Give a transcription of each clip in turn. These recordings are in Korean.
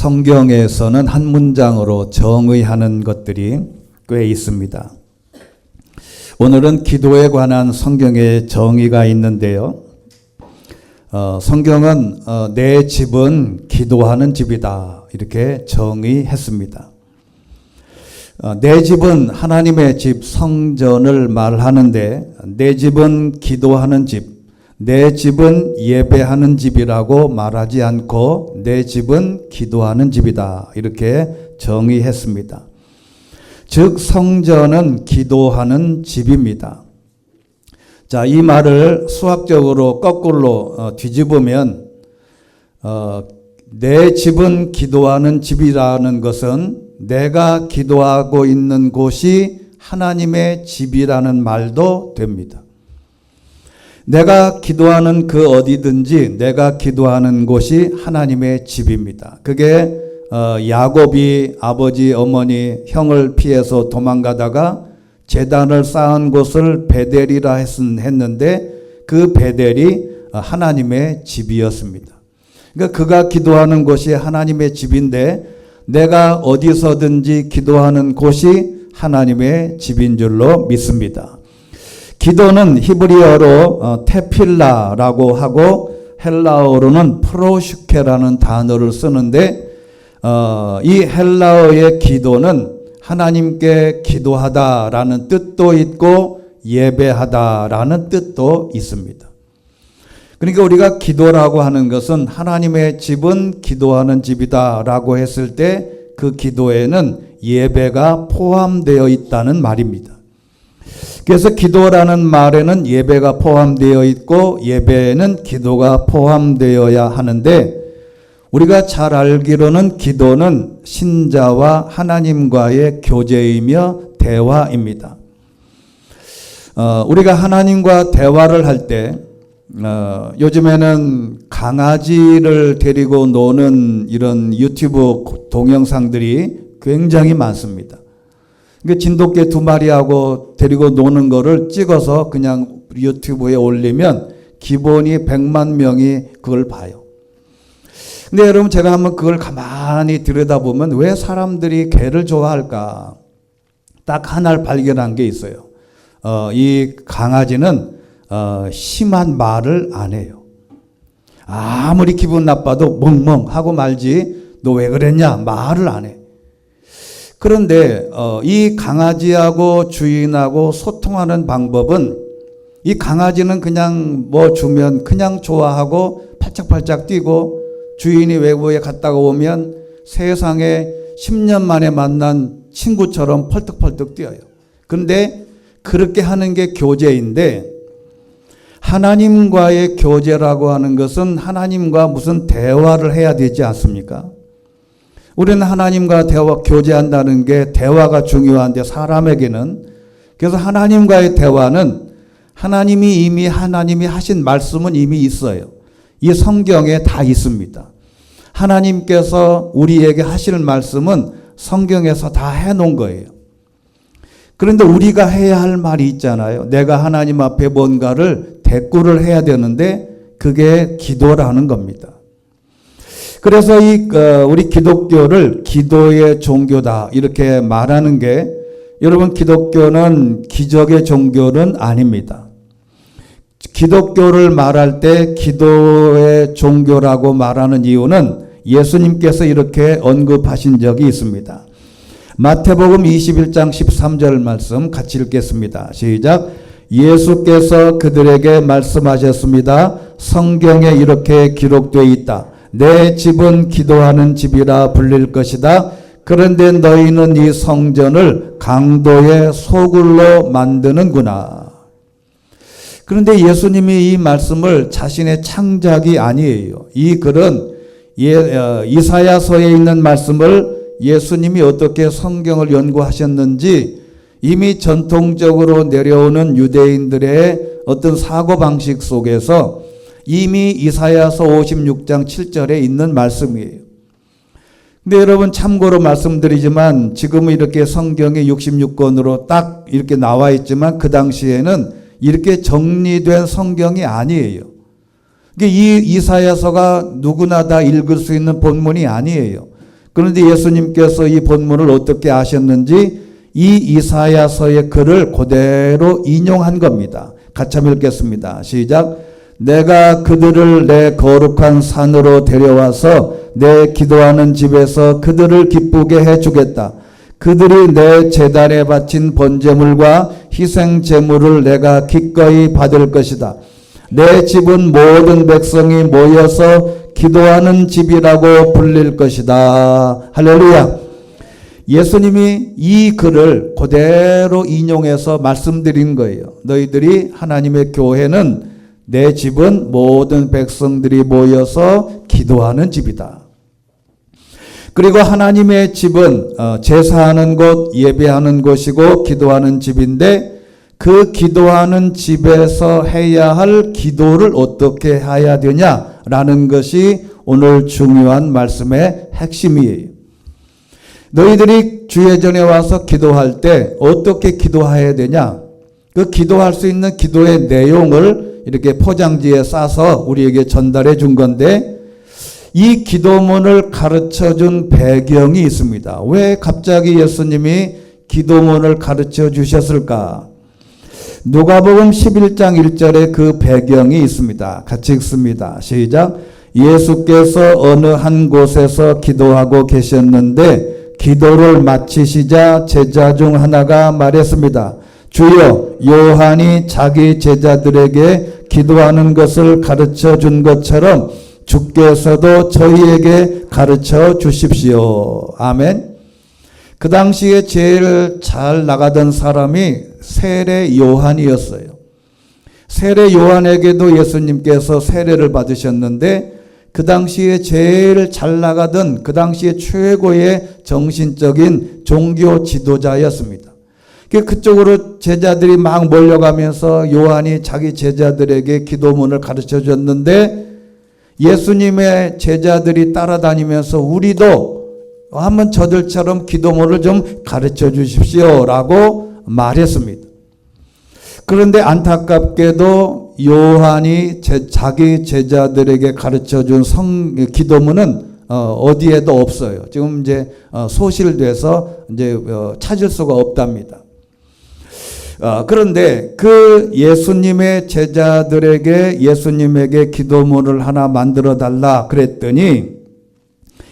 성경에서는 한 문장으로 정의하는 것들이 꽤 있습니다. 오늘은 기도에 관한 성경의 정의가 있는데요. 성경은 내 집은 기도하는 집이다 이렇게 정의했습니다. 내 집은 하나님의 집, 성전을 말하는데 내 집은 기도하는 집, 내 집은 예배하는 집이라고 말하지 않고 내 집은 기도하는 집이다 이렇게 정의했습니다. 즉 성전은 기도하는 집입니다. 자, 이 말을 수학적으로 거꾸로 뒤집으면 내 집은 기도하는 집이라는 것은 내가 기도하고 있는 곳이 하나님의 집이라는 말도 됩니다. 내가 기도하는 그 어디든지 내가 기도하는 곳이 하나님의 집입니다. 그게 야곱이 아버지, 어머니, 형을 피해서 도망가다가 제단을 쌓은 곳을 베델이라 했는데 그 베델이 하나님의 집이었습니다. 그러니까 그가 기도하는 곳이 하나님의 집인데 내가 어디서든지 기도하는 곳이 하나님의 집인 줄로 믿습니다. 기도는 히브리어로 테필라라고 하고 헬라어로는 프로슈케라는 단어를 쓰는데 이 헬라어의 기도는 하나님께 기도하다라는 뜻도 있고 예배하다라는 뜻도 있습니다. 그러니까 우리가 기도라고 하는 것은 하나님의 집은 기도하는 집이다라고 했을 때 그 기도에는 예배가 포함되어 있다는 말입니다. 그래서 기도라는 말에는 예배가 포함되어 있고 예배에는 기도가 포함되어야 하는데 우리가 잘 알기로는 기도는 신자와 하나님과의 교제이며 대화입니다. 우리가 하나님과 대화를 할 때 요즘에는 강아지를 데리고 노는 이런 유튜브 동영상들이 굉장히 많습니다. 그러니까 진돗개 2마리하고 데리고 노는 거를 찍어서 그냥 유튜브에 올리면 기본이 100만 명이 그걸 봐요. 근데 여러분 제가 한번 그걸 가만히 들여다보면 왜 사람들이 개를 좋아할까? 딱 하나를 발견한 게 있어요. 이 강아지는 심한 말을 안 해요. 아무리 기분 나빠도 멍멍 하고 말지 너 왜 그랬냐 말을 안 해. 그런데 이 강아지하고 주인하고 소통하는 방법은 이 강아지는 그냥 뭐 주면 그냥 좋아하고 팔짝팔짝 뛰고 주인이 외부에 갔다가 오면 세상에 10년 만에 만난 친구처럼 펄떡펄떡 뛰어요. 그런데 그렇게 하는 게 교제인데 하나님과의 교제라고 하는 것은 하나님과 무슨 대화를 해야 되지 않습니까? 우리는 하나님과 교제한다는 게 대화가 중요한데 사람에게는 그래서 하나님과의 대화는 하나님이 하신 말씀은 이미 있어요. 이 성경에 다 있습니다. 하나님께서 우리에게 하실 말씀은 성경에서 다 해놓은 거예요. 그런데 우리가 해야 할 말이 있잖아요. 내가 하나님 앞에 뭔가를 대꾸를 해야 되는데 그게 기도라는 겁니다. 그래서 우리 기독교를 기도의 종교다 이렇게 말하는 게 여러분 기독교는 기적의 종교는 아닙니다. 기독교를 말할 때 기도의 종교라고 말하는 이유는 예수님께서 이렇게 언급하신 적이 있습니다. 마태복음 21장 13절 말씀 같이 읽겠습니다. 시작. 예수께서 그들에게 말씀하셨습니다. 성경에 이렇게 기록되어 있다. 내 집은 기도하는 집이라 불릴 것이다. 그런데 너희는 이 성전을 강도의 소굴로 만드는구나. 그런데 예수님이 이 말씀을 자신의 창작이 아니에요. 이 글은 이사야서에 있는 말씀을 예수님이 어떻게 성경을 연구하셨는지 이미 전통적으로 내려오는 유대인들의 어떤 사고방식 속에서 이미 이사야서 56장 7절에 있는 말씀이에요. 근데 여러분 참고로 말씀드리지만 지금은 이렇게 성경이 66권으로 딱 이렇게 나와 있지만 그 당시에는 이렇게 정리된 성경이 아니에요. 이 이사야서가 누구나 다 읽을 수 있는 본문이 아니에요. 그런데 예수님께서 이 본문을 어떻게 아셨는지 이 이사야서의 글을 그대로 인용한 겁니다. 같이 한번 읽겠습니다. 시작. 내가 그들을 내 거룩한 산으로 데려와서 내 기도하는 집에서 그들을 기쁘게 해주겠다. 그들이 내 제단에 바친 번제물과 희생 제물을 내가 기꺼이 받을 것이다. 내 집은 모든 백성이 모여서 기도하는 집이라고 불릴 것이다. 할렐루야. 예수님이 이 글을 그대로 인용해서 말씀드린 거예요. 너희들이 하나님의 교회는 내 집은 모든 백성들이 모여서 기도하는 집이다. 그리고 하나님의 집은 제사하는 곳, 예배하는 곳이고 기도하는 집인데 그 기도하는 집에서 해야 할 기도를 어떻게 해야 되냐라는 것이 오늘 중요한 말씀의 핵심이에요. 너희들이 주예전에 와서 기도할 때 어떻게 기도해야 되냐? 그 기도할 수 있는 기도의 내용을 이렇게 포장지에 싸서 우리에게 전달해 준 건데 이 기도문을 가르쳐 준 배경이 있습니다. 왜 갑자기 예수님이 기도문을 가르쳐 주셨을까? 누가복음 11장 1절에 그 배경이 있습니다. 같이 읽습니다. 시작. 예수께서 어느 한 곳에서 기도하고 계셨는데 기도를 마치시자 제자 중 하나가 말했습니다. 주여, 요한이 자기 제자들에게 기도하는 것을 가르쳐 준 것처럼 주께서도 저희에게 가르쳐 주십시오. 아멘. 그 당시에 제일 잘 나가던 사람이 세례 요한이었어요. 세례 요한에게도 예수님께서 세례를 받으셨는데 그 당시에 제일 잘 나가던 그 당시에 최고의 정신적인 종교 지도자였습니다. 그쪽으로 제자들이 막 몰려가면서 요한이 자기 제자들에게 기도문을 가르쳐 줬는데 예수님의 제자들이 따라다니면서 우리도 한번 저들처럼 기도문을 좀 가르쳐 주십시오 라고 말했습니다. 그런데 안타깝게도 요한이 자기 제자들에게 가르쳐 준 기도문은 어디에도 없어요. 지금 이제 소실돼서 이제 찾을 수가 없답니다. 그런데 그 예수님의 제자들에게 예수님에게 기도문을 하나 만들어 달라 그랬더니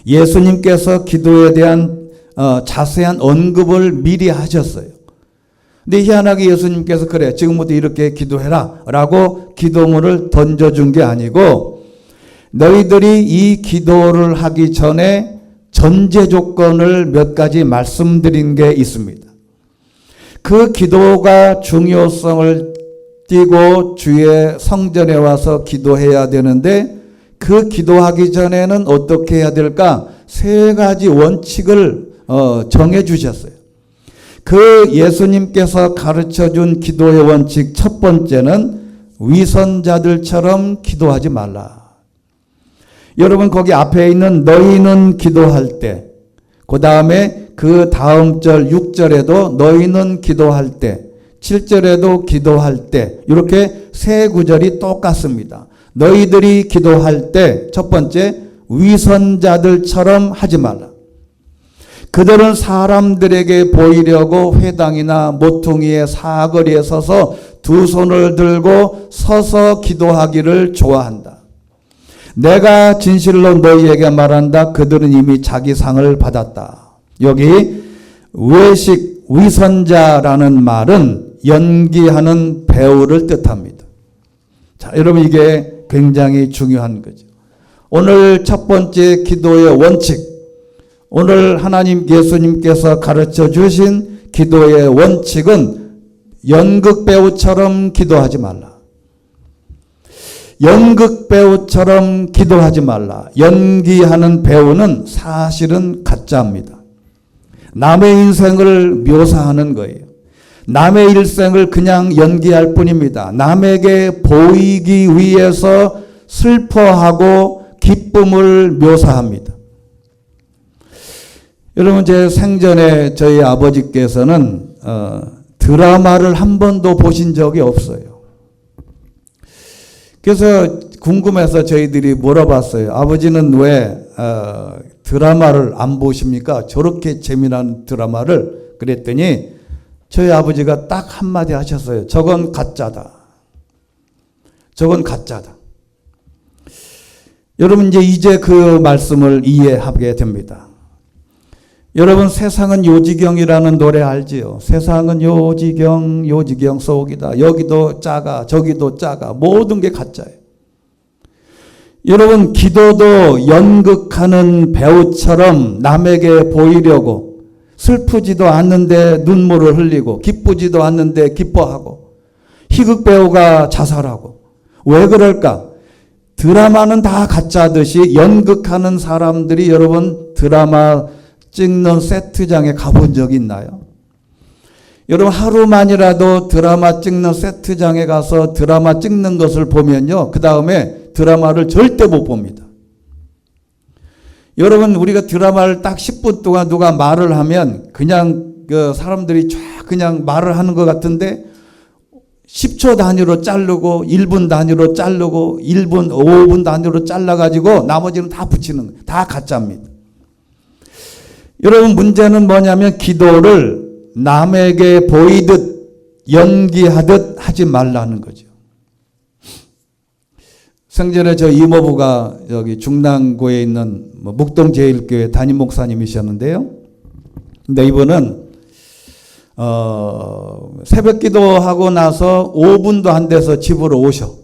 예수님께서 기도에 대한 자세한 언급을 미리 하셨어요. 근데 희한하게 예수님께서 그래 지금부터 이렇게 기도해라 라고 기도문을 던져준 게 아니고 너희들이 이 기도를 하기 전에 전제 조건을 몇 가지 말씀드린 게 있습니다. 그 기도가 중요성을 띠고 주의 성전에 와서 기도해야 되는데 그 기도하기 전에는 어떻게 해야 될까? 세 가지 원칙을 정해 주셨어요. 그 예수님께서 가르쳐 준 기도의 원칙 첫 번째는 위선자들처럼 기도하지 말라. 여러분 거기 앞에 있는 너희는 기도할 때, 그 다음에 그 다음 절 6절에도 너희는 기도할 때, 7절에도 기도할 때 이렇게 세 구절이 똑같습니다. 너희들이 기도할 때 첫 번째 위선자들처럼 하지 말라. 그들은 사람들에게 보이려고 회당이나 모퉁이의 사거리에 서서 두 손을 들고 서서 기도하기를 좋아한다. 내가 진실로 너희에게 말한다. 그들은 이미 자기 상을 받았다. 여기 외식 위선자라는 말은 연기하는 배우를 뜻합니다. 자, 여러분 이게 굉장히 중요한 거죠. 오늘 첫 번째 기도의 원칙, 오늘 하나님 예수님께서 가르쳐 주신 기도의 원칙은 연극 배우처럼 기도하지 말라. 연극 배우처럼 기도하지 말라. 연기하는 배우는 사실은 가짜입니다. 남의 인생을 묘사하는 거예요. 남의 일생을 그냥 연기할 뿐입니다. 남에게 보이기 위해서 슬퍼하고 기쁨을 묘사합니다. 여러분 제 생전에 저희 아버지께서는 드라마를 한 번도 보신 적이 없어요. 그래서 궁금해서 저희들이 물어봤어요. 아버지는 왜 드라마를 안 보십니까? 저렇게 재미난 드라마를. 그랬더니 저희 아버지가 딱 한마디 하셨어요. 저건 가짜다. 저건 가짜다. 여러분 이제 그 말씀을 이해하게 됩니다. 여러분 세상은 요지경이라는 노래 알지요? 세상은 요지경 요지경 속이다. 여기도 작아 저기도 작아. 모든 게 가짜예요. 여러분 기도도 연극하는 배우처럼 남에게 보이려고 슬프지도 않는데 눈물을 흘리고 기쁘지도 않는데 기뻐하고 희극 배우가 자살하고 왜 그럴까? 드라마는 다 가짜듯이 연극하는 사람들이 여러분 드라마 찍는 세트장에 가본 적 있나요? 여러분 하루만이라도 드라마 찍는 세트장에 가서 드라마 찍는 것을 보면요. 그 다음에 드라마를 절대 못 봅니다. 여러분 우리가 드라마를 딱 10분 동안 누가 말을 하면 그냥 그 사람들이 쫙 그냥 말을 하는 것 같은데 10초 단위로 자르고 1분 단위로 자르고 1분 5분 단위로 잘라가지고 나머지는 다 붙이는 거예요. 다 가짜입니다. 여러분 문제는 뭐냐면 기도를 남에게 보이듯 연기하듯 하지 말라는 거죠. 생전에 저 이모부가 여기 중랑구에 있는 묵동제일교회 담임 목사님이셨는데요. 근데 이분은 새벽 기도하고 나서 5분도 안 돼서 집으로 오셔.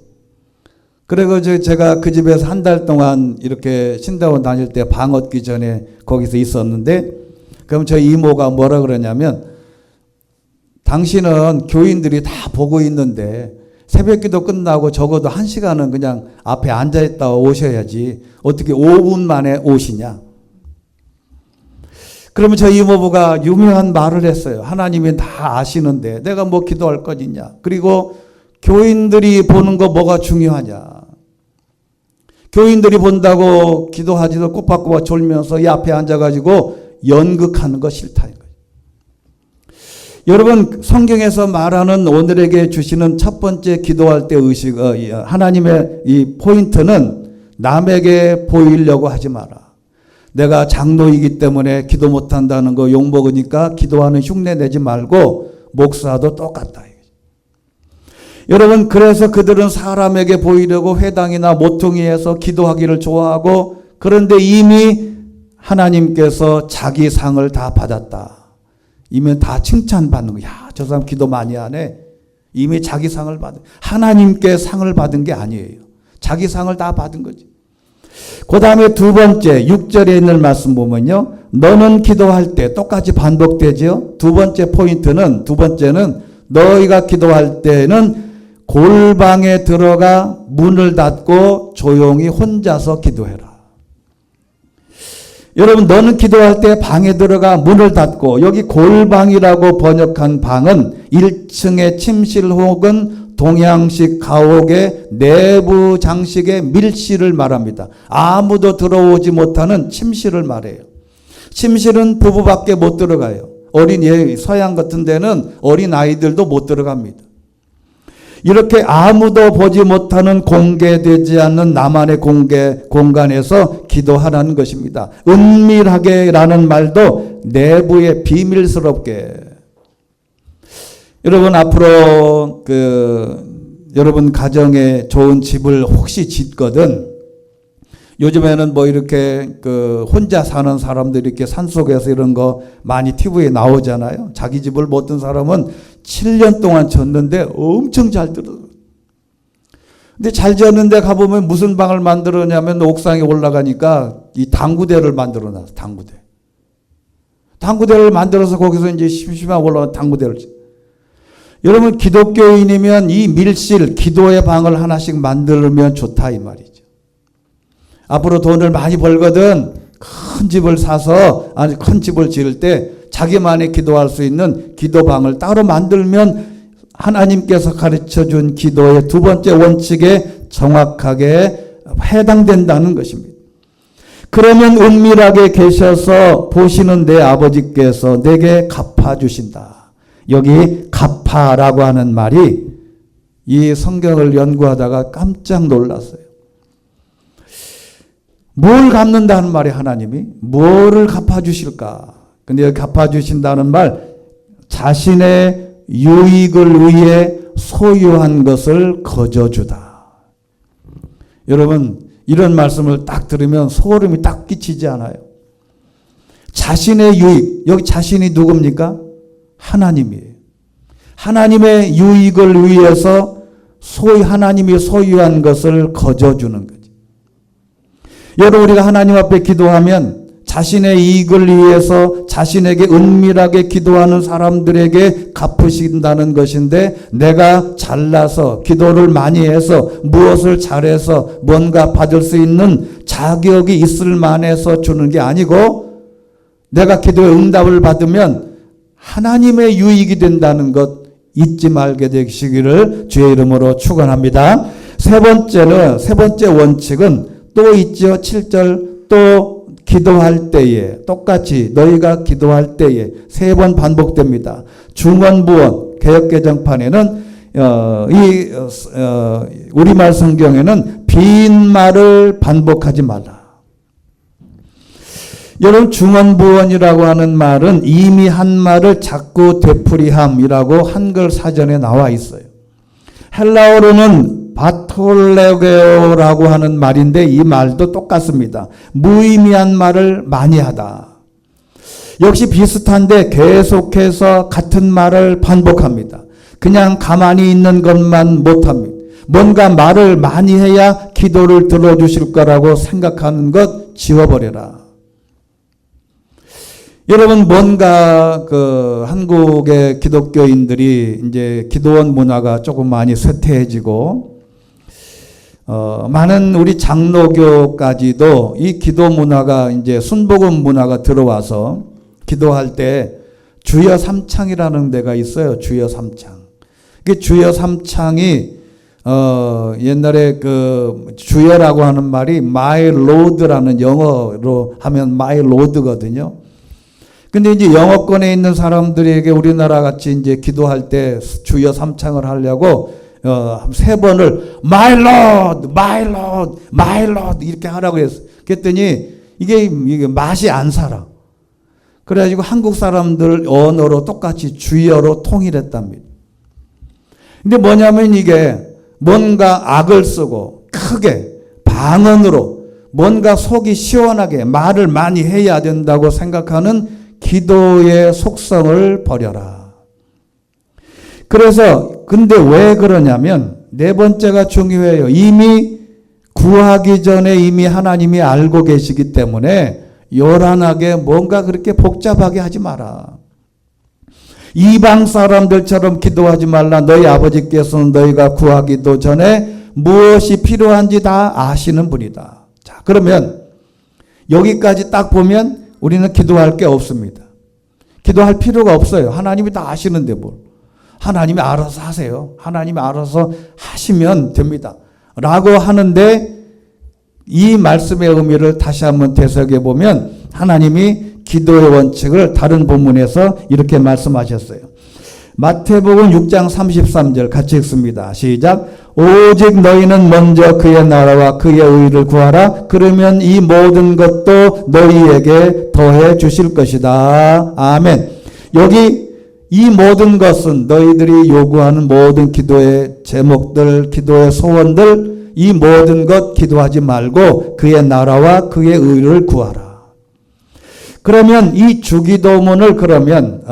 그래서 제가 그 집에서 한 달 동안 이렇게 신대원 다닐 때 방 얻기 전에 거기서 있었는데, 그럼 저희 이모가 뭐라 그러냐면, 당신은 교인들이 다 보고 있는데 새벽 기도 끝나고 적어도 1시간은 그냥 앞에 앉아있다 오셔야지 어떻게 5분 만에 오시냐. 그러면 저희 이모부가 유명한 말을 했어요. 하나님이 다 아시는데 내가 뭐 기도할 것 있냐. 그리고 교인들이 보는 거 뭐가 중요하냐. 교인들이 본다고 기도하지도 꼬박꼬박 졸면서 이 앞에 앉아가지고 연극하는 거 싫다. 여러분 성경에서 말하는 오늘에게 주시는 첫 번째 기도할 때 의식, 하나님의 이 포인트는 남에게 보이려고 하지 마라. 내가 장로이기 때문에 기도 못한다는 거 욕먹으니까 기도하는 흉내 내지 말고 목사도 똑같다. 여러분 그래서 그들은 사람에게 보이려고 회당이나 모퉁이에서 기도하기를 좋아하고, 그런데 이미 하나님께서 자기 상을 다 받았다. 이미 다 칭찬받는 거야. 야, 저 사람 기도 많이 하네. 이미 자기 상을 받은, 하나님께 상을 받은 게 아니에요. 자기 상을 다 받은 거지. 그 다음에 두 번째 6절에 있는 말씀 보면요. 너는 기도할 때 똑같이 반복되죠. 두 번째는 너희가 기도할 때는 골방에 들어가 문을 닫고 조용히 혼자서 기도해라. 여러분 너는 기도할 때 방에 들어가 문을 닫고, 여기 골방이라고 번역한 방은 1층의 침실 혹은 동양식 가옥의 내부 장식의 밀실을 말합니다. 아무도 들어오지 못하는 침실을 말해요. 침실은 부부밖에 못 들어가요. 서양 같은 데는 어린 아이들도 못 들어갑니다. 이렇게 아무도 보지 못하는 공개되지 않는 나만의 공간에서 기도하라는 것입니다. 은밀하게라는 말도 내부에 비밀스럽게. 여러분 앞으로 여러분 가정에 좋은 집을 혹시 짓거든, 요즘에는 뭐 이렇게 혼자 사는 사람들이 이렇게 산속에서 이런 거 많이 TV에 나오잖아요. 자기 집을 못 든 사람은 7년 동안 졌는데 엄청 잘 들어. 근데 잘 졌는데 가보면 무슨 방을 만들었냐면 옥상에 올라가니까 이 당구대를 만들어 놨어. 당구대를 만들어서 거기서 이제 심심하게 올라가 당구대를. 여러분 기독교인이면 이 밀실 기도의 방을 하나씩 만들면 좋다 이 말이죠. 앞으로 돈을 많이 벌거든 큰 집을 사서, 아니 큰 집을 지을 때 자기만이 기도할 수 있는 기도방을 따로 만들면 하나님께서 가르쳐준 기도의 두 번째 원칙에 정확하게 해당된다는 것입니다. 그러면 은밀하게 계셔서 보시는 내 아버지께서 내게 갚아주신다. 여기 갚아라고 하는 말이 이 성경을 연구하다가 깜짝 놀랐어요. 뭘 갚는다는 말이 하나님이? 뭐를 갚아주실까? 근데 여기 갚아주신다는 말, 자신의 유익을 위해 소유한 것을 거저주다. 여러분, 이런 말씀을 딱 들으면 소름이 딱 끼치지 않아요? 자신의 유익, 여기 자신이 누굽니까? 하나님이에요. 하나님의 유익을 위해서 하나님이 소유한 것을 거저주는 거지. 여러분, 우리가 하나님 앞에 기도하면 자신의 이익을 위해서 자신에게 은밀하게 기도하는 사람들에게 갚으신다는 것인데, 내가 잘나서 기도를 많이 해서 무엇을 잘해서 뭔가 받을 수 있는 자격이 있을 만해서 주는 게 아니고, 내가 기도의 응답을 받으면 하나님의 유익이 된다는 것 잊지 말게 되시기를 주의 이름으로 축원합니다. 세 번째 원칙은 또 있죠. 7절, 또 기도할 때에, 똑같이 너희가 기도할 때에 3번 반복됩니다. 중언부언, 개역개정판에는 우리말 성경에는 빈말을 반복하지 말라. 여러분, 중언부언이라고 하는 말은 이미 한 말을 자꾸 되풀이함이라고 한글 사전에 나와 있어요. 헬라어로는 바톨레게오라고 하는 말인데 이 말도 똑같습니다. 무의미한 말을 많이 하다. 역시 비슷한데 계속해서 같은 말을 반복합니다. 그냥 가만히 있는 것만 못합니다. 뭔가 말을 많이 해야 기도를 들어주실 거라고 생각하는 것 지워버려라. 여러분, 뭔가 한국의 기독교인들이 이제 기도원 문화가 조금 많이 쇠퇴해지고, 많은 우리 장로교까지도 이 기도 문화가 이제 순복음 문화가 들어와서 기도할 때 주여 삼창이라는 데가 있어요. 주여 삼창. 그 주여 삼창이 옛날에 주여라고 하는 말이 my lord라는, 영어로 하면 my lord거든요. 근데 이제 영어권에 있는 사람들에게 우리나라 같이 이제 기도할 때 주여 삼창을 하려고 3번을 my lord, my lord, my lord 이렇게 하라고 했어요. 그랬더니 이게 맛이 안 살아. 그래가지고 한국 사람들 언어로 똑같이 주여로 통일했답니다. 근데 뭐냐면 이게 뭔가 악을 쓰고 크게 방언으로 뭔가 속이 시원하게 말을 많이 해야 된다고 생각하는 기도의 속성을 버려라. 그래서 근데 왜 그러냐면 4번째가 중요해요. 이미 구하기 전에 이미 하나님이 알고 계시기 때문에 요란하게 뭔가 그렇게 복잡하게 하지 마라. 이방 사람들처럼 기도하지 말라. 너희 아버지께서는 너희가 구하기도 전에 무엇이 필요한지 다 아시는 분이다. 자, 그러면 여기까지 딱 보면 우리는 기도할 게 없습니다. 기도할 필요가 없어요. 하나님이 다 아시는데 뭘. 하나님이 알아서 하세요. 하나님이 알아서 하시면 됩니다. 라고 하는데 이 말씀의 의미를 다시 한번 되새겨 보면 하나님이 기도의 원칙을 다른 본문에서 이렇게 말씀하셨어요. 마태복음 6장 33절 같이 읽습니다. 시작. 오직 너희는 먼저 그의 나라와 그의 의를 구하라. 그러면 이 모든 것도 너희에게 더해 주실 것이다. 아멘. 여기 이 모든 것은 너희들이 요구하는 모든 기도의 제목들, 기도의 소원들, 이 모든 것 기도하지 말고 그의 나라와 그의 의를 구하라. 그러면 이 주기도문을 그러면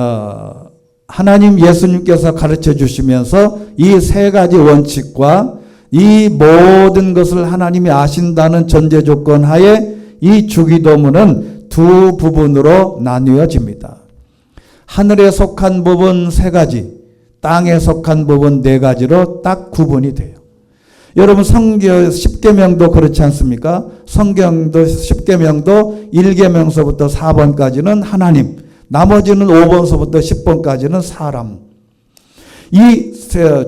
하나님 예수님께서 가르쳐 주시면서 이 3가지 원칙과 이 모든 것을 하나님이 아신다는 전제 조건 하에 이 주기도문은 2 부분으로 나뉘어집니다. 하늘에 속한 부분 3가지, 땅에 속한 부분 4가지로 딱 구분이 돼요. 여러분, 성경 10계명도 그렇지 않습니까? 성경도 10계명도 1계명서부터 4번까지는 하나님, 나머지는 5번서부터 10번까지는 사람. 이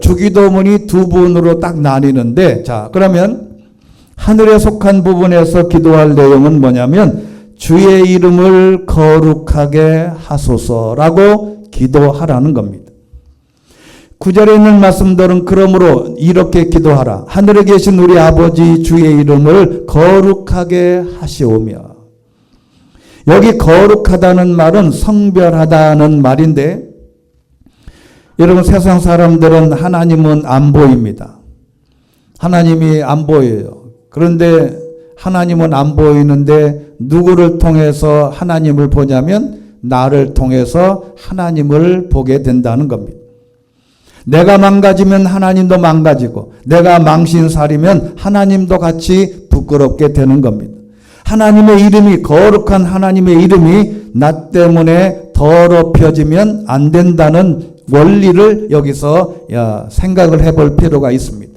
주기도문이 2부분으로 딱 나뉘는데, 자, 그러면 하늘에 속한 부분에서 기도할 내용은 뭐냐면 주의 이름을 거룩하게 하소서라고 기도하라는 겁니다. 9절에 있는 말씀들은 그러므로 이렇게 기도하라. 하늘에 계신 우리 아버지 주의 이름을 거룩하게 하시오며. 여기 거룩하다는 말은 성별하다는 말인데, 여러분 세상 사람들은 하나님은 안 보입니다. 하나님이 안 보여요. 그런데 하나님은 안 보이는데 누구를 통해서 하나님을 보냐면 나를 통해서 하나님을 보게 된다는 겁니다. 내가 망가지면 하나님도 망가지고, 내가 망신살이면 하나님도 같이 부끄럽게 되는 겁니다. 하나님의 이름이, 거룩한 하나님의 이름이 나 때문에 더럽혀지면 안 된다는 원리를 여기서 생각을 해볼 필요가 있습니다.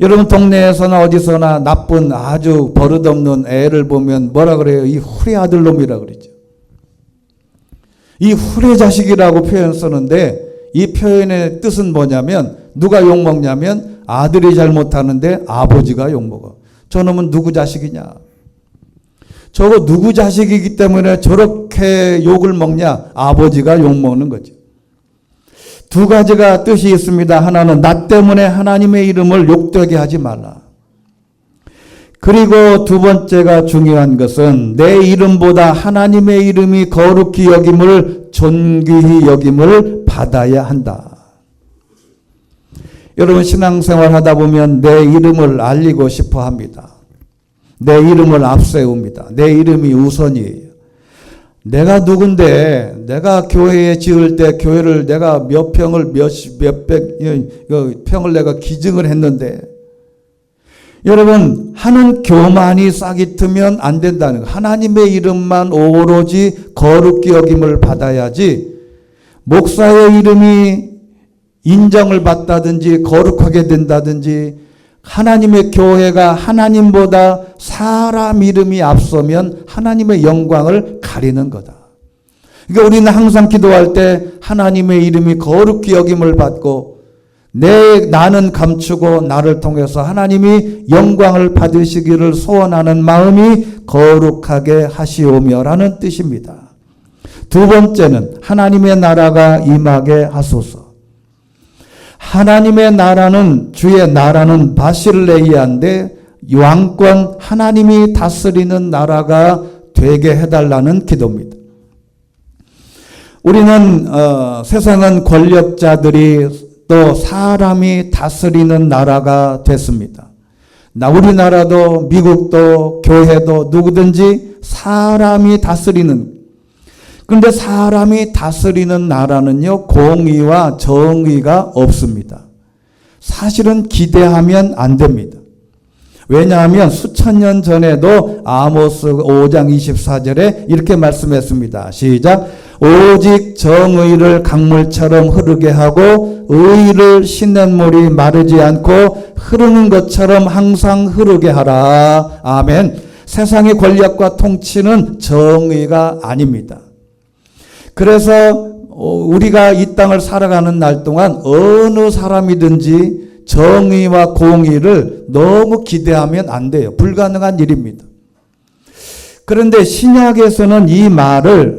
여러분 동네에서나 어디서나 나쁜 아주 버릇없는 애를 보면 뭐라 그래요? 이 후레 아들놈이라 그러죠. 이 후레 자식이라고 표현 쓰는데, 이 표현의 뜻은 뭐냐면, 누가 욕먹냐면 아들이 잘못하는데 아버지가 욕먹어. 저놈은 누구 자식이냐? 저거 누구 자식이기 때문에 저렇게 욕을 먹냐? 아버지가 욕먹는 거죠. 두 가지가 뜻이 있습니다. 하나는 나 때문에 하나님의 이름을 욕되게 하지 말라. 그리고 두 번째가 중요한 것은 내 이름보다 하나님의 이름이 거룩히 여김을, 존귀히 여김을 받아야 한다. 여러분 신앙생활 하다 보면 내 이름을 알리고 싶어 합니다. 내 이름을 앞세웁니다. 내 이름이 우선이에요. 내가 누군데, 내가 교회에 지을 때 교회를 내가 몇 평을 몇백 평을 내가 기증을 했는데, 여러분 하는 교만이 싹이 트면 안 된다는 거예요. 하나님의 이름만 오로지 거룩히 여김을 받아야지, 목사의 이름이 인정을 받다든지 거룩하게 된다든지, 하나님의 교회가 하나님보다 사람 이름이 앞서면 하나님의 영광을 가리는 거다. 그러니까 우리는 항상 기도할 때 하나님의 이름이 거룩히 여김을 받고, 나는 감추고 나를 통해서 하나님이 영광을 받으시기를 소원하는 마음이 거룩하게 하시오며라는 뜻입니다. 두 번째는 하나님의 나라가 임하게 하소서. 하나님의 나라는, 주의 나라는 바실레이아인데 왕권, 하나님이 다스리는 나라가 되게 해달라는 기도입니다. 우리는 세상은 권력자들이 또 사람이 다스리는 나라가 됐습니다. 우리나라도 미국도 교회도 누구든지 사람이 다스리는, 그런데 사람이 다스리는 나라는요, 공의와 정의가 없습니다. 사실은 기대하면 안 됩니다. 왜냐하면 수천 년 전에도 아모스 5장 24절에 이렇게 말씀했습니다. 시작. 오직 정의를 강물처럼 흐르게 하고 의를 시냇물이 마르지 않고 흐르는 것처럼 항상 흐르게 하라. 아멘. 세상의 권력과 통치는 정의가 아닙니다. 그래서 우리가 이 땅을 살아가는 날 동안 어느 사람이든지 정의와 공의를 너무 기대하면 안 돼요. 불가능한 일입니다. 그런데 신약에서는 이 말을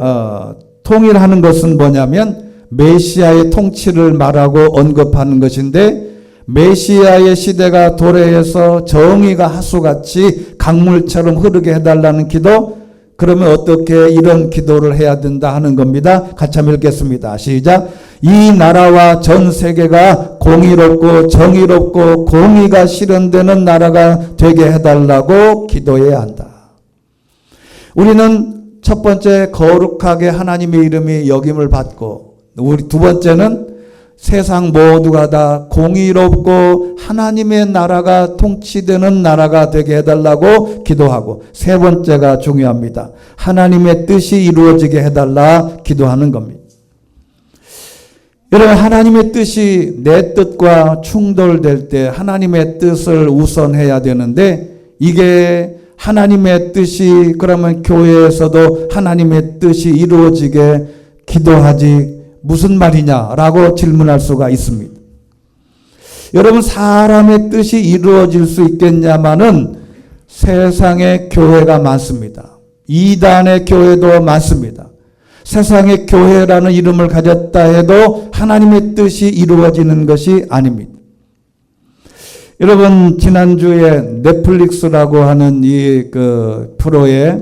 통일하는 것은 뭐냐면 메시아의 통치를 말하고 언급하는 것인데, 메시아의 시대가 도래해서 정의가 하수같이 강물처럼 흐르게 해달라는 기도, 그러면 어떻게 이런 기도를 해야 된다 하는 겁니다. 같이 한번 읽겠습니다. 시작. 이 나라와 전 세계가 공의롭고 정의롭고 공의가 실현되는 나라가 되게 해달라고 기도해야 한다. 우리는 첫 번째 거룩하게 하나님의 이름이 여김을 받고, 우리 두 번째는 세상 모두가 다 공의롭고 하나님의 나라가 통치되는 나라가 되게 해달라고 기도하고, 세 번째가 중요합니다. 하나님의 뜻이 이루어지게 해달라 기도하는 겁니다. 여러분 하나님의 뜻이 내 뜻과 충돌될 때 하나님의 뜻을 우선해야 되는데, 이게 하나님의 뜻이, 그러면 교회에서도 하나님의 뜻이 이루어지게 기도하지 무슨 말이냐라고 질문할 수가 있습니다. 여러분 사람의 뜻이 이루어질 수 있겠냐마는 세상에 교회가 많습니다. 이단의 교회도 많습니다. 세상의 교회라는 이름을 가졌다 해도 하나님의 뜻이 이루어지는 것이 아닙니다. 여러분, 지난주에 넷플릭스라고 하는 이 프로에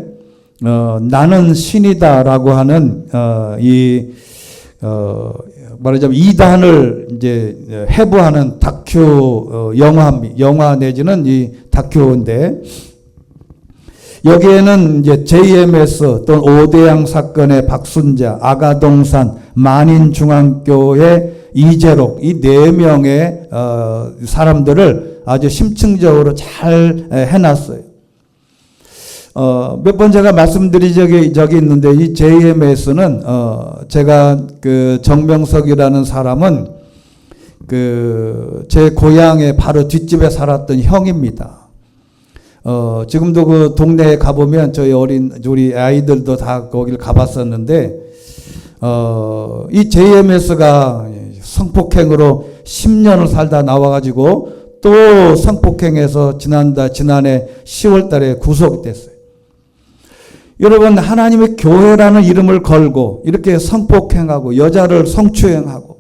나는 신이다라고 하는 말하자면 이단을 이제 해부하는 다큐 영화 내지는 이 다큐인데, 여기에는 이제 JMS 또는 오대양 사건의 박순자, 아가동산, 만인중앙교회 이재록, 이 4명의 사람들을 아주 심층적으로 잘 해놨어요. 몇 번 제가 말씀드린 적이 있는데, 이 JMS는 제가 정명석이라는 사람은 제 고향의 바로 뒷집에 살았던 형입니다. 지금도 그 동네에 가보면 우리 아이들도 다 거기를 가봤었는데, 이 JMS가 성폭행으로 10년을 살다 나와가지고 또 성폭행해서 지난해 10월 달에 구속됐어요. 여러분, 하나님의 교회라는 이름을 걸고 이렇게 성폭행하고 여자를 성추행하고,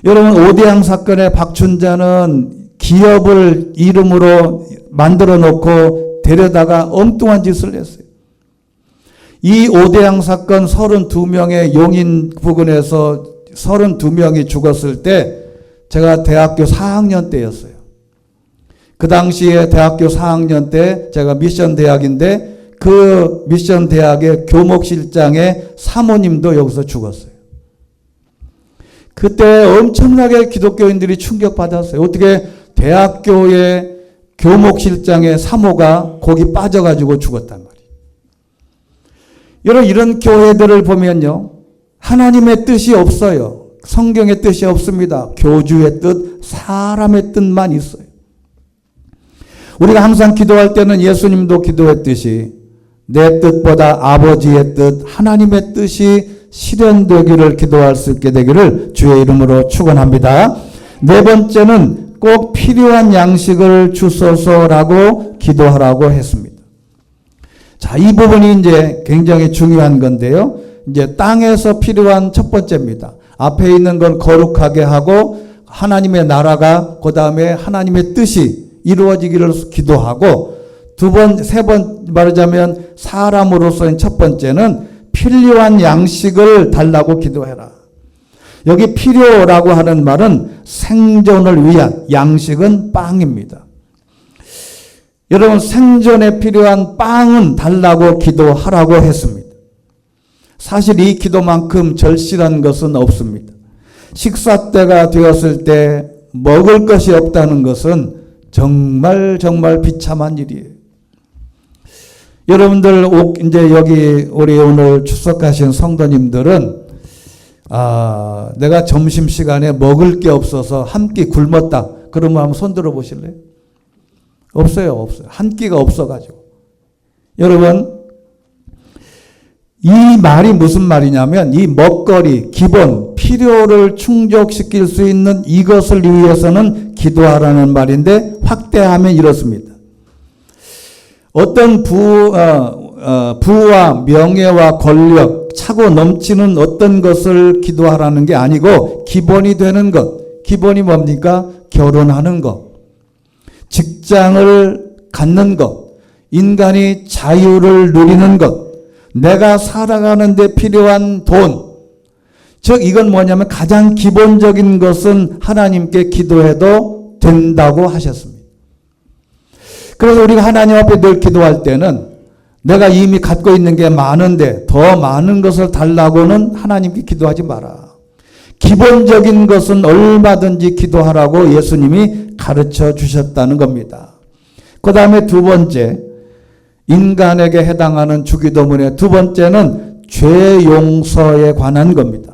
여러분, 오대양 사건의 박춘자는 기업을 이름으로 만들어 놓고 데려다가 엉뚱한 짓을 했어요. 이 오대양 사건 32명의 용인 부근에서 32명이 죽었을 때 제가 대학교 4학년 때였어요. 그 당시에 대학교 4학년 때 제가 미션 대학인데, 그 미션 대학의 교목실장의 사모님도 여기서 죽었어요. 그때 엄청나게 기독교인들이 충격받았어요. 어떻게 대학교의 교목실장의 사모가 거기 빠져가지고 죽었단 말이에요. 여러분, 이런 교회들을 보면요, 하나님의 뜻이 없어요. 성경의 뜻이 없습니다. 교주의 뜻, 사람의 뜻만 있어요. 우리가 항상 기도할 때는 예수님도 기도했듯이 내 뜻보다 아버지의 뜻, 하나님의 뜻이 실현되기를 기도할 수 있게 되기를 주의 이름으로 축원합니다. 네 번째는 꼭 필요한 양식을 주소서라고 기도하라고 했습니다. 자, 이 부분이 이제 굉장히 중요한 건데요. 이제 땅에서 필요한 첫 번째입니다. 앞에 있는 건 거룩하게 하고 하나님의 나라가, 그 다음에 하나님의 뜻이 이루어지기를 기도하고, 세 번 말하자면 사람으로서의 첫 번째는 필요한 양식을 달라고 기도해라. 여기 필요라고 하는 말은 생존을 위한, 양식은 빵입니다. 여러분, 생존에 필요한 빵은 달라고 기도하라고 했습니다. 사실 이 기도만큼 절실한 것은 없습니다. 식사 때가 되었을 때 먹을 것이 없다는 것은 정말 비참한 일이에요. 여러분들, 이제 여기 우리 오늘 출석하신 성도님들은 내가 점심시간에 먹을 게 없어서 한 끼 굶었다. 그러면 한번 손 들어 보실래요? 없어요. 한 끼가 없어가지고. 여러분, 이 말이 무슨 말이냐면, 이 먹거리, 기본, 필요를 충족시킬 수 있는 이것을 위해서는 기도하라는 말인데, 확대하면 이렇습니다. 어떤 부와 명예와 권력, 차고 넘치는 어떤 것을 기도하라는 게 아니고, 기본이 되는 것. 기본이 뭡니까? 결혼하는 것, 직장을 갖는 것, 인간이 자유를 누리는 것, 내가 살아가는 데 필요한 돈. 즉, 이건 뭐냐면 가장 기본적인 것은 하나님께 기도해도 된다고 하셨습니다. 그래서 우리가 하나님 앞에 늘 기도할 때는 내가 이미 갖고 있는 게 많은데 더 많은 것을 달라고는 하나님께 기도하지 마라. 기본적인 것은 얼마든지 기도하라고 예수님이 가르쳐 주셨다는 겁니다. 그 다음에 두 번째, 인간에게 해당하는 주기도문의 두 번째는 죄 용서에 관한 겁니다.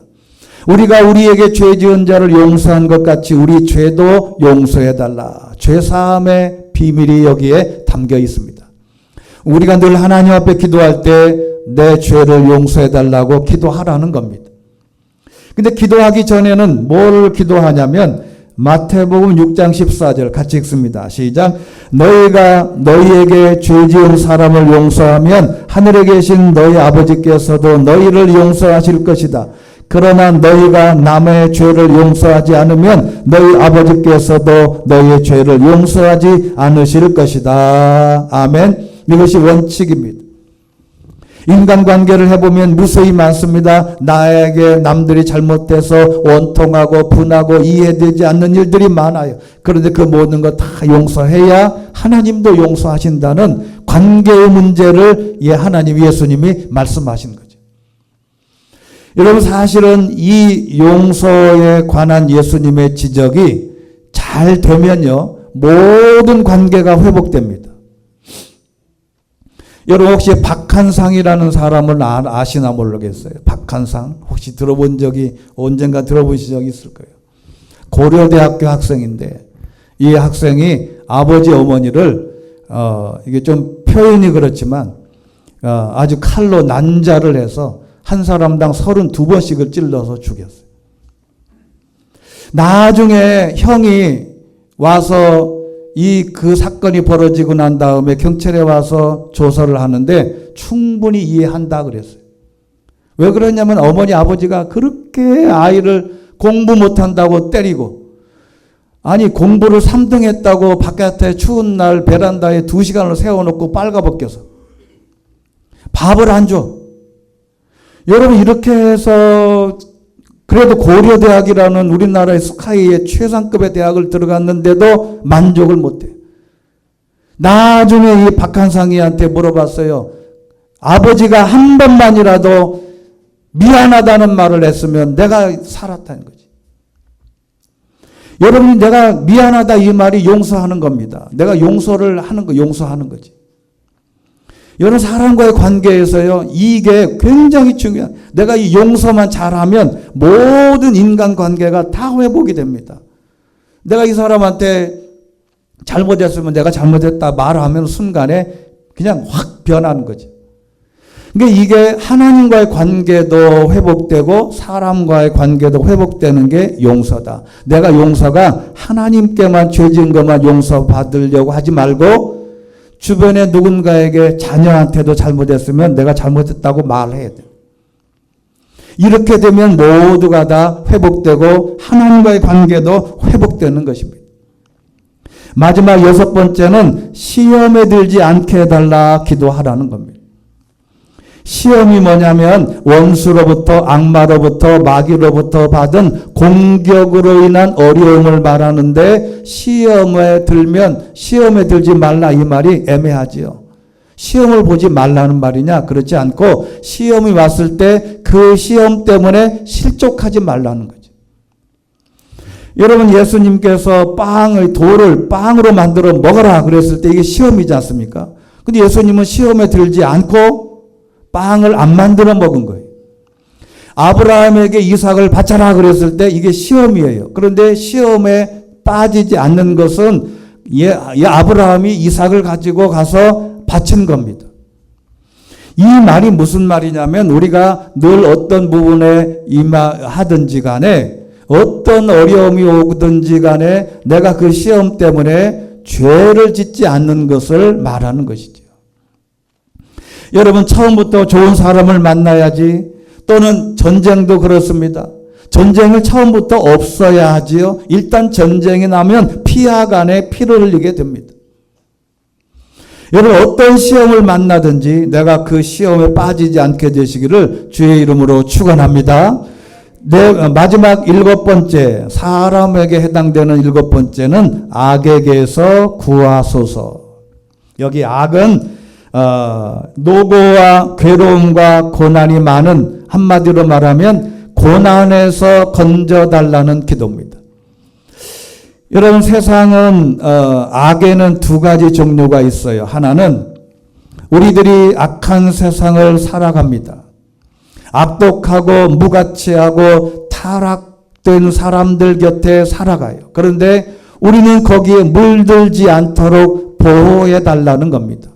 우리가 우리에게 죄 지은 자를 용서한 것 같이 우리 죄도 용서해달라. 죄사함의 비밀이 여기에 담겨 있습니다. 우리가 늘 하나님 앞에 기도할 때 내 죄를 용서해달라고 기도하라는 겁니다. 근데 기도하기 전에는 뭘 기도하냐면 마태복음 6장 14절 같이 읽습니다. 시작. 너희가 너희에게 죄 지은 사람을 용서하면 하늘에 계신 너희 아버지께서도 너희를 용서하실 것이다. 그러나 너희가 남의 죄를 용서하지 않으면 너희 아버지께서도 너희의 죄를 용서하지 않으실 것이다. 아멘. 이것이 원칙입니다. 인간관계를 해보면 무수히 많습니다. 나에게 남들이 잘못돼서 원통하고 분하고 이해되지 않는 일들이 많아요. 그런데 그 모든 것 다 용서해야 하나님도 용서하신다는 관계의 문제를 하나님 예수님이 말씀하신 거죠. 여러분, 사실은 이 용서에 관한 예수님의 지적이 잘 되면요, 모든 관계가 회복됩니다. 여러분, 혹시 박한상이라는 사람을 아시나 모르겠어요. 박한상 혹시 들어본 적이, 언젠가 들어보신 적이 있을 거예요. 고려대학교 학생인데 이 학생이 아버지 어머니를 이게 좀 표현이 그렇지만 아주 칼로 난자를 해서 한 사람당 32번씩을 찔러서 죽였어요. 나중에 형이 와서 그 사건이 벌어지고 난 다음에 경찰에 와서 조사를 하는데 충분히 이해한다 그랬어요. 왜 그러냐면 어머니 아버지가 그렇게 아이를 공부 못한다고 때리고, 아니 공부를 3등 했다고 바깥에 추운 날 베란다에 2시간을 세워놓고 빨가벗겨서 밥을 안 줘. 여러분, 이렇게 해서 그래도 고려대학이라는 우리나라의 스카이의 최상급의 대학을 들어갔는데도 만족을 못해. 나중에 이 박한상이한테 물어봤어요. 아버지가 한 번만이라도 미안하다는 말을 했으면 내가 살았다는 거지. 여러분, 내가 미안하다 이 말이 용서하는 겁니다. 내가 용서를 하는 거, 용서하는 거지. 여러 사람과의 관계에서요, 이게 굉장히 중요한, 내가 이 용서만 잘하면 모든 인간관계가 다 회복이 됩니다. 내가 이 사람한테 잘못했으면 내가 잘못했다 말하면 순간에 그냥 확 변하는 거지. 그러니까 이게 하나님과의 관계도 회복되고 사람과의 관계도 회복되는 게 용서다. 내가 용서가 하나님께만 죄 지은 것만 용서받으려고 하지 말고 주변에 누군가에게, 자녀한테도 잘못했으면 내가 잘못했다고 말해야 돼. 이렇게 되면 모두가 다 회복되고 하나님과의 관계도 회복되는 것입니다. 마지막 6번째는 시험에 들지 않게 해달라 기도하라는 겁니다. 시험이 뭐냐면 원수로부터, 악마로부터, 마귀로부터 받은 공격으로 인한 어려움을 말하는데, 시험에 들면 시험에 들지 말라 이 말이 애매하지요. 시험을 보지 말라는 말이냐? 그렇지 않고 시험이 왔을 때 그 시험 때문에 실족하지 말라는 거죠. 여러분, 예수님께서 돌을 빵으로 만들어 먹어라 그랬을 때 이게 시험이지 않습니까? 근데 예수님은 시험에 들지 않고 빵을 안 만들어 먹은 거예요. 아브라함에게 이삭을 바쳐라 그랬을 때 이게 시험이에요. 그런데 시험에 빠지지 않는 것은 아브라함이 이삭을 가지고 가서 바친 겁니다. 이 말이 무슨 말이냐면, 우리가 늘 어떤 부분에 하든지 간에, 어떤 어려움이 오든지 간에 내가 그 시험 때문에 죄를 짓지 않는 것을 말하는 것이죠. 여러분, 처음부터 좋은 사람을 만나야지. 또는 전쟁도 그렇습니다. 전쟁을 처음부터 없어야 하지요. 일단 전쟁이 나면 피하 간에 피를 흘리게 됩니다. 여러분, 어떤 시험을 만나든지 내가 그 시험에 빠지지 않게 되시기를 주의 이름으로 축원합니다. 마지막 7번째, 사람에게 해당되는 7번째는 악에게서 구하소서. 여기 악은 노고와 괴로움과 고난이 많은, 한마디로 말하면 고난에서 건져달라는 기도입니다. 여러분, 세상은 악에는 2가지 종류가 있어요. 하나는 우리들이 악한 세상을 살아갑니다. 악독하고 무가치하고 타락된 사람들 곁에 살아가요. 그런데 우리는 거기에 물들지 않도록 보호해 달라는 겁니다.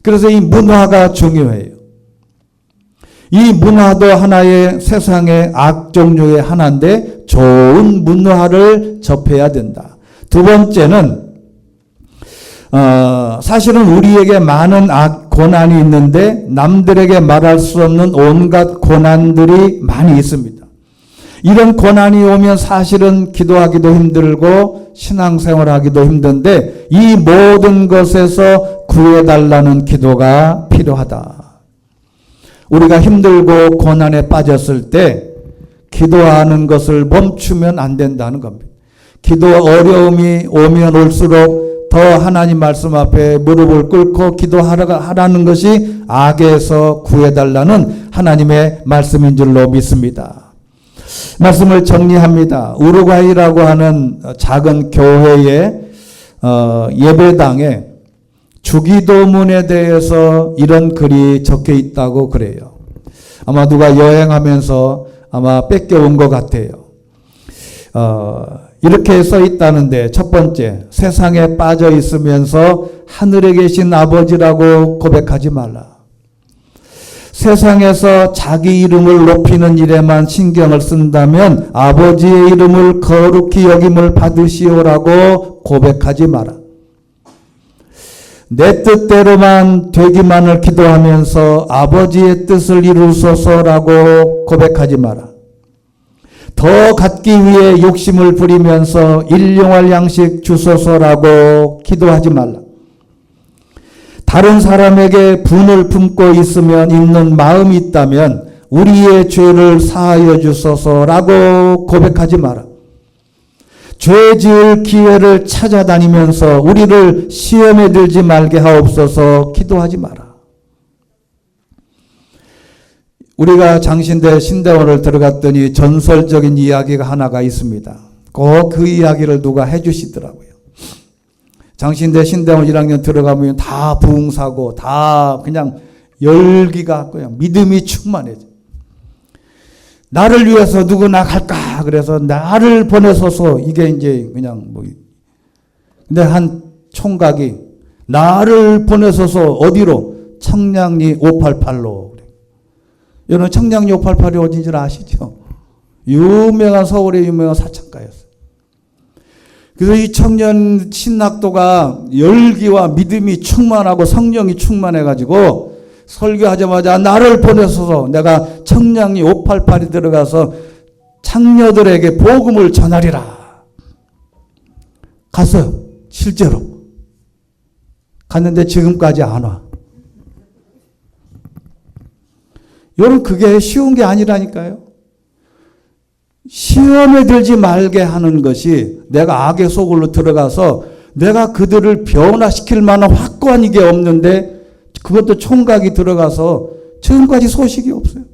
그래서 이 문화가 중요해요. 이 문화도 하나의 세상의 악 종류의 하나인데, 좋은 문화를 접해야 된다. 두 번째는 사실은 우리에게 많은 고난이 있는데 남들에게 말할 수 없는 온갖 고난들이 많이 있습니다. 이런 고난이 오면 사실은 기도하기도 힘들고 신앙생활하기도 힘든데 이 모든 것에서 구해달라는 기도가 필요하다. 우리가 힘들고 고난에 빠졌을 때 기도하는 것을 멈추면 안 된다는 겁니다. 기도 어려움이 오면 올수록 더 하나님 말씀 앞에 무릎을 꿇고 기도하라는 것이 악에서 구해달라는 하나님의 말씀인 줄로 믿습니다. 말씀을 정리합니다. 우루과이라고 하는 작은 교회의 예배당에 주기도문에 대해서 이런 글이 적혀 있다고 그래요. 아마 누가 여행하면서 아마 뺏겨온 것 같아요. 이렇게 써 있다는데 첫 번째, 세상에 빠져 있으면서 하늘에 계신 아버지라고 고백하지 말라. 세상에서 자기 이름을 높이는 일에만 신경을 쓴다면 아버지의 이름을 거룩히 여김을 받으시오라고 고백하지 마라. 내 뜻대로만 되기만을 기도하면서 아버지의 뜻을 이루소서라고 고백하지 마라. 더 갖기 위해 욕심을 부리면서 일용할 양식 주소서라고 기도하지 말라. 다른 사람에게 분을 품고 있는 마음이 있다면 우리의 죄를 사하여 주소서라고 고백하지 마라. 죄 지을 기회를 찾아다니면서 우리를 시험에 들지 말게 하옵소서 기도하지 마라. 우리가 장신대 신대원을 들어갔더니 전설적인 이야기가 하나가 있습니다. 꼭 그 이야기를 누가 해주시더라고요. 장신대 신대원 1학년 들어가면 다 부흥사고 다 그냥 열기가 그냥 믿음이 충만해져. 나를 위해서 누구나 갈까? 그래서 나를 보내소서. 이게 이제 그냥 뭐. 근데 한 총각이 나를 보내소서 어디로? 청량리 588로. 여러분 청량리 588이 어딘지 아시죠? 유명한 서울의 유명한 사창가였어요. 그래서 이 청년 신학도가 열기와 믿음이 충만하고 성령이 충만해가지고 설교하자마자 나를 보내소서 내가 청량리 588이 들어가서 창녀들에게 복음을 전하리라. 갔어요. 실제로. 갔는데 지금까지 안 와. 여러분 그게 쉬운 게 아니라니까요. 시험에 들지 말게 하는 것이 내가 악의 속으로 들어가서 내가 그들을 변화시킬 만한 확고한 이게 없는데 그것도 총각이 들어가서 지금까지 소식이 없어요.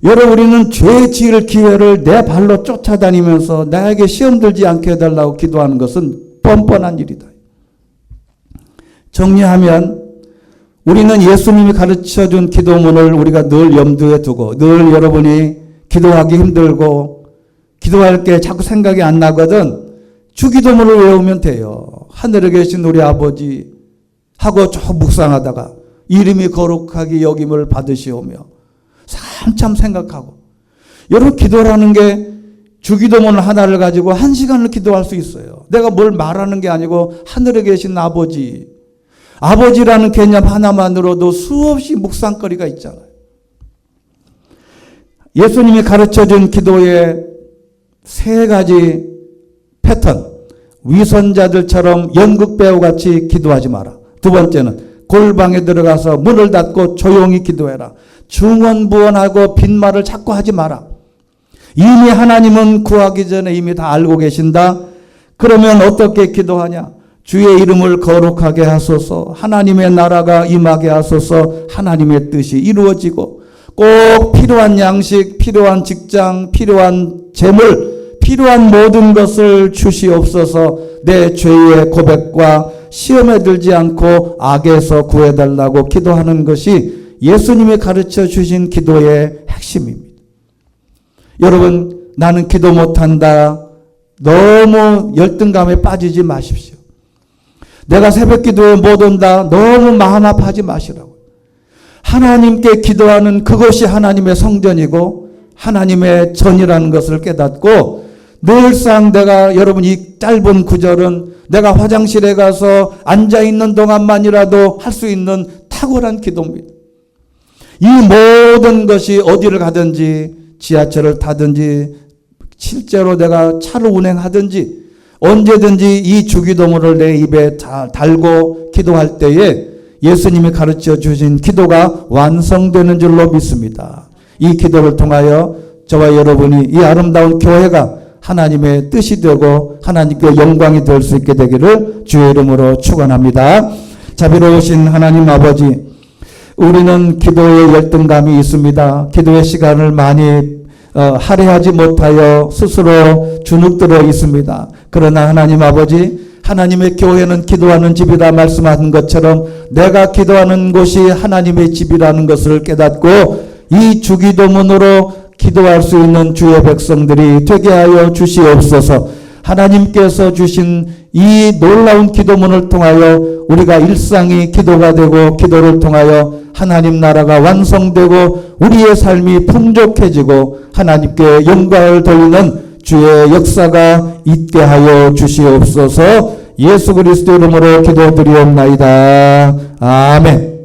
여러분 우리는 죄 지을 기회를 내 발로 쫓아다니면서 나에게 시험 들지 않게 해달라고 기도하는 것은 뻔뻔한 일이다. 정리하면 우리는 예수님이 가르쳐준 기도문을 우리가 늘 염두에 두고 늘 여러분이 기도하기 힘들고 기도할 게 자꾸 생각이 안 나거든 주기도문을 외우면 돼요. 하늘에 계신 우리 아버지 하고 쭉 묵상하다가 이름이 거룩하게 여김을 받으시오며 한참 생각하고 여러분 기도라는 게 주기도문 하나를 가지고 1시간을 기도할 수 있어요. 내가 뭘 말하는 게 아니고 하늘에 계신 아버지라는 개념 하나만으로도 수없이 묵상거리가 있잖아요. 예수님이 가르쳐준 기도의 3가지 패턴. 위선자들처럼 연극배우같이 기도하지 마라. 두 번째는 골방에 들어가서 문을 닫고 조용히 기도해라. 중언부언하고 빈말을 자꾸 하지 마라. 이미 하나님은 구하기 전에 이미 다 알고 계신다. 그러면 어떻게 기도하냐? 주의 이름을 거룩하게 하소서. 하나님의 나라가 임하게 하소서. 하나님의 뜻이 이루어지고 꼭 필요한 양식, 필요한 직장, 필요한 재물, 필요한 모든 것을 주시옵소서. 내 죄의 고백과 시험에 들지 않고 악에서 구해달라고 기도하는 것이 예수님이 가르쳐 주신 기도의 핵심입니다. 여러분 나는 기도 못한다. 너무 열등감에 빠지지 마십시오. 내가 새벽 기도에 못 온다. 너무 마음 아파하지 마시라고. 하나님께 기도하는 그것이 하나님의 성전이고 하나님의 전이라는 것을 깨닫고 늘상 내가 여러분 이 짧은 구절은 내가 화장실에 가서 앉아있는 동안만이라도 할 수 있는 탁월한 기도입니다. 이 모든 것이 어디를 가든지 지하철을 타든지 실제로 내가 차를 운행하든지 언제든지 이 주기도문을 내 입에 달고 기도할 때에 예수님이 가르쳐 주신 기도가 완성되는 줄로 믿습니다. 이 기도를 통하여 저와 여러분이 이 아름다운 교회가 하나님의 뜻이 되고 하나님께 영광이 될 수 있게 되기를 주의 이름으로 축원합니다. 자비로우신 하나님 아버지, 우리는 기도에 열등감이 있습니다. 기도의 시간을 많이 할애하지 못하여 스스로 주눅들어 있습니다. 그러나 하나님 아버지, 하나님의 교회는 기도하는 집이다 말씀하신 것처럼 내가 기도하는 곳이 하나님의 집이라는 것을 깨닫고 이 주기도문으로 기도할 수 있는 주의 백성들이 되게 하여 주시옵소서. 하나님께서 주신 이 놀라운 기도문을 통하여 우리가 일상이 기도가 되고 기도를 통하여 하나님 나라가 완성되고 우리의 삶이 풍족해지고 하나님께 영광을 돌리는 주의 역사가 있게 하여 주시옵소서. 예수 그리스도 이름으로 기도드리옵나이다. 아멘.